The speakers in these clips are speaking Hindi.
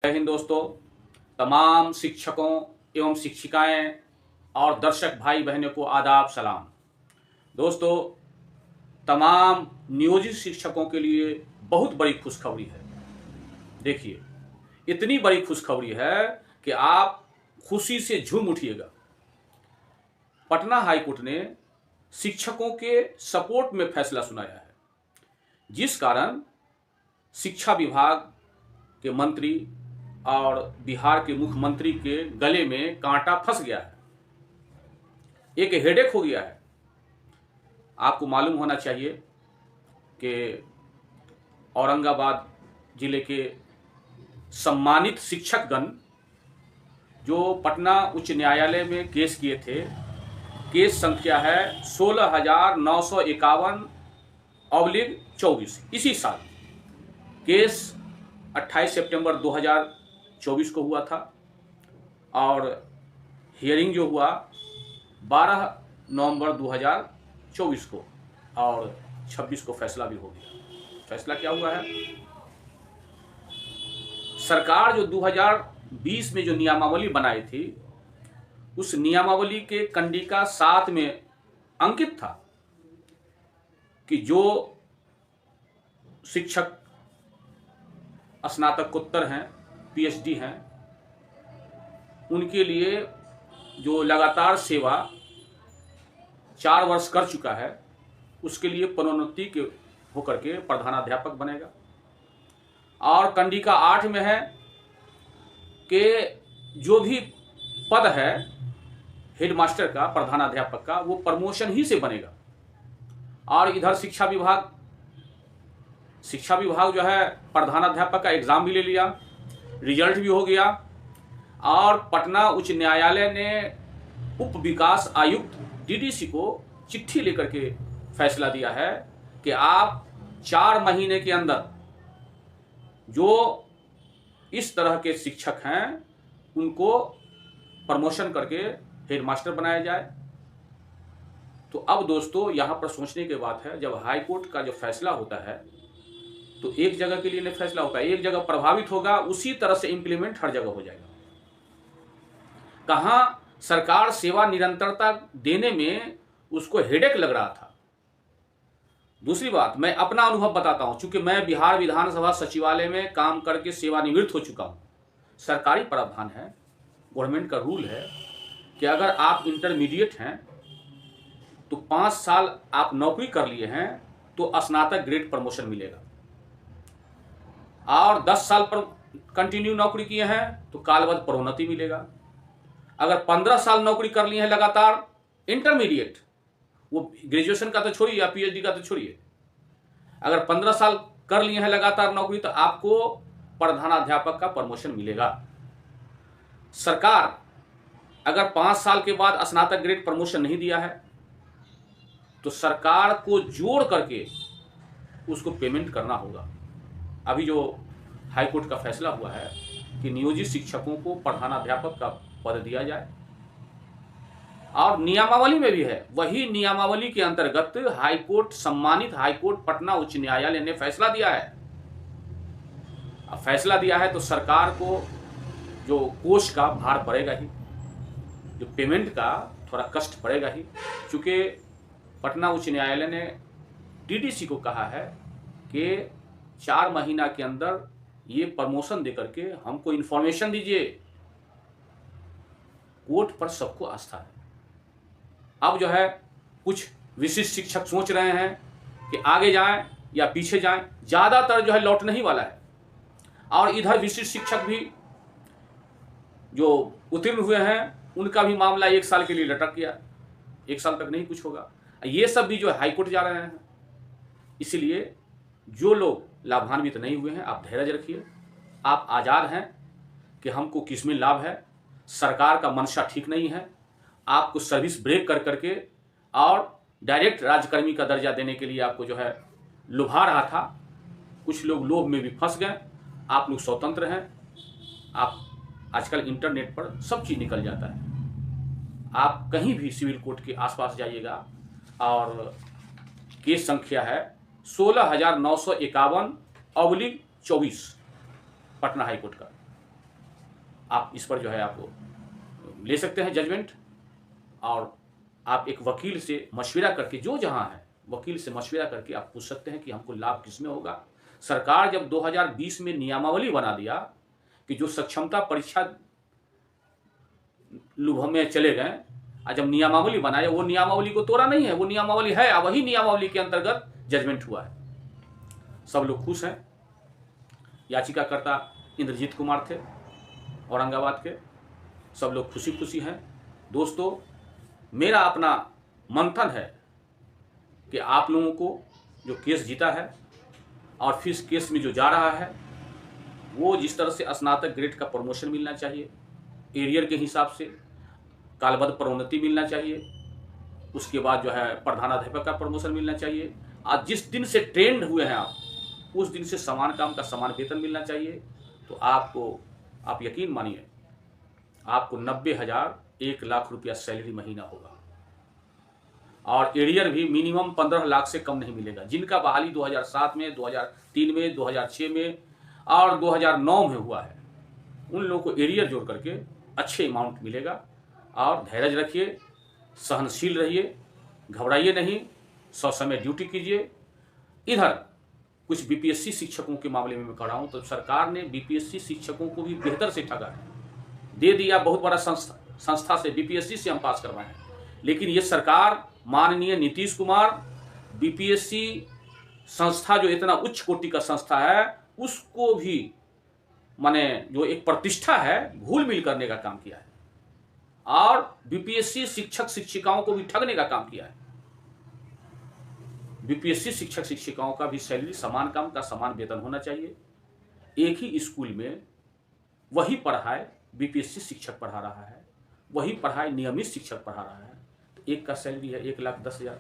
जय हिंद दोस्तों। तमाम शिक्षकों एवं शिक्षिकाएं और दर्शक भाई बहनों को आदाब सलाम। दोस्तों, तमाम नियोजित शिक्षकों के लिए बहुत बड़ी खुशखबरी है। देखिए, इतनी बड़ी खुशखबरी है कि आप खुशी से झूम उठिएगा। पटना हाईकोर्ट ने शिक्षकों के सपोर्ट में फैसला सुनाया है, जिस कारण शिक्षा विभाग के मंत्री और बिहार के मुख्यमंत्री के गले में कांटा फंस गया है, एक हेडेक हो गया है। आपको मालूम होना चाहिए कि औरंगाबाद जिले के सम्मानित शिक्षकगण जो पटना उच्च न्यायालय में केस किए थे, केस संख्या है 16,951/24। इसी साल केस 28 सितंबर 2024 को हुआ था और हियरिंग जो हुआ 12 नवंबर 2024 को और 26 को फैसला भी हो गया। फैसला क्या हुआ है? सरकार जो 2020 में जो नियमावली बनाई थी, उस नियमावली के कंडिका 7 में अंकित था कि जो शिक्षक स्नातकोत्तर हैं, पीएचडी हैं, उनके लिए जो लगातार सेवा 4 वर्ष कर चुका है, उसके लिए पदोन्नति के होकर के प्रधानाध्यापक बनेगा। और कंडिका 8 में है कि जो भी पद है हेडमास्टर का, प्रधानाध्यापक का, वो प्रमोशन ही से बनेगा। और इधर शिक्षा विभाग जो है प्रधानाध्यापक का एग्जाम भी ले लिया, रिजल्ट भी हो गया। और पटना उच्च न्यायालय ने उप विकास आयुक्त डीडीसी को चिट्ठी लेकर के फैसला दिया है कि आप 4 महीने के अंदर जो इस तरह के शिक्षक हैं उनको प्रमोशन करके हेडमास्टर बनाया जाए। तो अब दोस्तों, यहाँ पर सोचने की बात है, जब हाई कोर्ट का जो फैसला होता है तो एक जगह के लिए नहीं फैसला होता है, एक जगह प्रभावित होगा, उसी तरह से इंप्लीमेंट हर जगह हो जाएगा। कहाँ सरकार सेवा निरंतरता देने में उसको हेडेक लग रहा था। दूसरी बात, मैं अपना अनुभव बताता हूं, चूंकि मैं बिहार विधानसभा सचिवालय में काम करके सेवानिवृत्त हो चुका हूं। सरकारी प्रावधान है, गवर्नमेंट का रूल है कि अगर आप इंटरमीडिएट हैं तो 5 साल आप नौकरी कर लिए हैं तो स्नातक ग्रेड प्रमोशन मिलेगा, और 10 साल पर कंटिन्यू नौकरी किए हैं तो कालबद्ध प्रोन्नति मिलेगा। अगर 15 साल नौकरी कर लिए हैं लगातार इंटरमीडिएट, वो ग्रेजुएशन का तो छोड़िए या पीएचडी का तो छोड़िए, अगर 15 साल कर लिए हैं लगातार नौकरी तो आपको प्रधानाध्यापक का प्रमोशन मिलेगा। सरकार अगर 5 साल के बाद स्नातक ग्रेड प्रमोशन नहीं दिया है तो सरकार को जोड़ करके उसको पेमेंट करना होगा। अभी जो हाईकोर्ट का फैसला हुआ है कि नियोजित शिक्षकों को प्रधानाध्यापक का पद दिया जाए, और नियमावली में भी है, वही नियमावली के अंतर्गत हाईकोर्ट, सम्मानित हाईकोर्ट पटना उच्च न्यायालय ने फैसला दिया है। अब फैसला दिया है तो सरकार को जो कोष का भार पड़ेगा ही, जो पेमेंट का थोड़ा कष्ट पड़ेगा ही, क्योंकि पटना उच्च न्यायालय ने डीडीसी को कहा है कि 4 महीना के अंदर ये प्रमोशन देकर के हमको इंफॉर्मेशन दीजिए। कोर्ट पर सबको आस्था है। अब जो है कुछ विशिष्ट शिक्षक सोच रहे हैं कि आगे जाएं या पीछे जाएं, ज्यादातर जो है लौटने ही वाला है। और इधर विशिष्ट शिक्षक भी जो उत्तीर्ण हुए हैं उनका भी मामला 1 साल के लिए लटक गया, 1 साल तक नहीं कुछ होगा। ये सब भी जो है हाईकोर्ट जा रहे हैं। इसलिए जो लोग लाभान्वित नहीं हुए हैं, आप धैर्य रखिए, आप आज़ाद हैं कि हमको किसमें लाभ है। सरकार का मंशा ठीक नहीं है, आपको सर्विस ब्रेक कर करके और डायरेक्ट राजकर्मी का दर्जा देने के लिए आपको जो है लुभा रहा था। कुछ लोग लोभ में भी फंस गए। आप लोग स्वतंत्र हैं, आप आजकल इंटरनेट पर सब चीज़ निकल जाता है। आप कहीं भी सिविल कोर्ट के आसपास जाइएगा और केस संख्या है 16,951/24 पटना हाईकोर्ट का, आप इस पर जो है आप ले सकते हैं जजमेंट, और आप एक वकील से मशविरा करके, जो जहाँ है वकील से मशविरा करके आप पूछ सकते हैं कि हमको लाभ किसमें होगा। सरकार जब 2020 में नियमावली बना दिया कि जो सक्षमता परीक्षा लुभ में चले गए, और जब नियमावली बनाए, वो नियमावली को तोड़ा नहीं है, वो नियमावली है, वही नियमावली के अंतर्गत जजमेंट हुआ है। सब लोग खुश हैं। याचिकाकर्ता इंद्रजीत कुमार थे औरंगाबाद के, सब लोग खुशी खुशी हैं। दोस्तों, मेरा अपना मंथन है कि आप लोगों को जो केस जीता है और फिर इस केस में जो जा रहा है, वो जिस तरह से स्नातक ग्रेड का प्रमोशन मिलना चाहिए, एरियर के हिसाब से कालबद्ध प्रोन्नति मिलना चाहिए, उसके बाद जो है प्रधानाध्यापक का प्रमोशन मिलना चाहिए। आज जिस दिन से ट्रेंड हुए हैं आप, उस दिन से समान काम का समान वेतन मिलना चाहिए। तो आप यकीन मानिए, आपको 90,000 1 लाख रुपया सैलरी महीना होगा, और एरियर भी मिनिमम 15 लाख से कम नहीं मिलेगा। जिनका बहाली 2007 में, 2003 में, 2006 में और 2009 में हुआ है, उन लोगों को एरियर जोड़ करके अच्छे अमाउंट मिलेगा। और धैर्य रखिए, सहनशील रहिए, घबराइए नहीं, ससमय ड्यूटी कीजिए। इधर कुछ बीपीएससी शिक्षकों के मामले में मैं कह रहा हूँ, तो सरकार ने बीपीएससी शिक्षकों को भी बेहतर से ठगा है, दे दिया। बहुत बड़ा संस्था से, बीपीएससी से हम पास करवाए हैं, लेकिन ये सरकार माननीय नीतीश कुमार बीपीएससी संस्था जो इतना उच्च कोटि का संस्था है, उसको भी माने जो एक प्रतिष्ठा है, घुल मिल करने का काम किया है, और बीपीएससी शिक्षक शिक्षिकाओं को भी ठगने का काम किया है। बीपीएससी शिक्षक शिक्षिकाओं का भी सैलरी, समान काम का समान वेतन होना चाहिए। एक ही स्कूल में वही पढ़ाई बीपीएससी शिक्षक पढ़ा रहा है, वही पढ़ाई नियमित शिक्षक पढ़ा रहा है, तो एक का सैलरी है 1,10,000,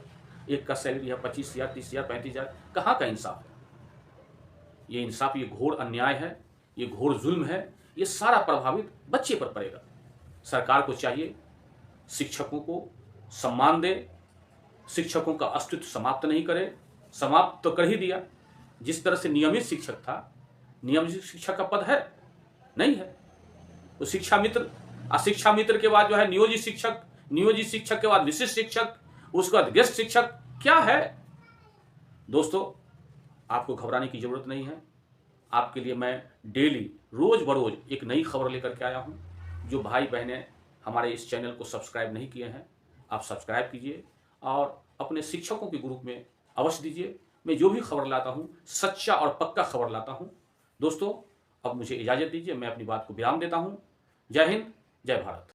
एक का सैलरी है 25,000, 30,000, 35,000। कहाँ का इंसाफ है? ये इंसाफ, ये घोर अन्याय है, ये घोर जुल्म है। ये सारा प्रभावित बच्चे पर पड़ेगा। सरकार को चाहिए शिक्षकों को सम्मान दे, शिक्षकों का अस्तित्व समाप्त नहीं करे। समाप्त तो कर ही दिया। जिस तरह से नियमित शिक्षक था, नियमित शिक्षक का पद है नहीं है, तो शिक्षा मित्र, शिक्षा मित्र के बाद जो है नियोजित शिक्षक, नियोजित शिक्षक के बाद विशिष्ट शिक्षक, उसके बाद गेस्ट शिक्षक, क्या है? दोस्तों, आपको घबराने की जरूरत नहीं है। आपके लिए मैं डेली, रोज बरोज एक नई खबर लेकर के आया हूं। जो भाई बहनें हमारे इस चैनल को सब्सक्राइब नहीं किए हैं, आप सब्सक्राइब कीजिए और अपने शिक्षकों के ग्रुप में अवश्य दीजिए। मैं जो भी खबर लाता हूं, सच्चा और पक्का खबर लाता हूं। दोस्तों, अब मुझे इजाज़त दीजिए, मैं अपनी बात को विराम देता हूं। जय हिंद, जय भारत।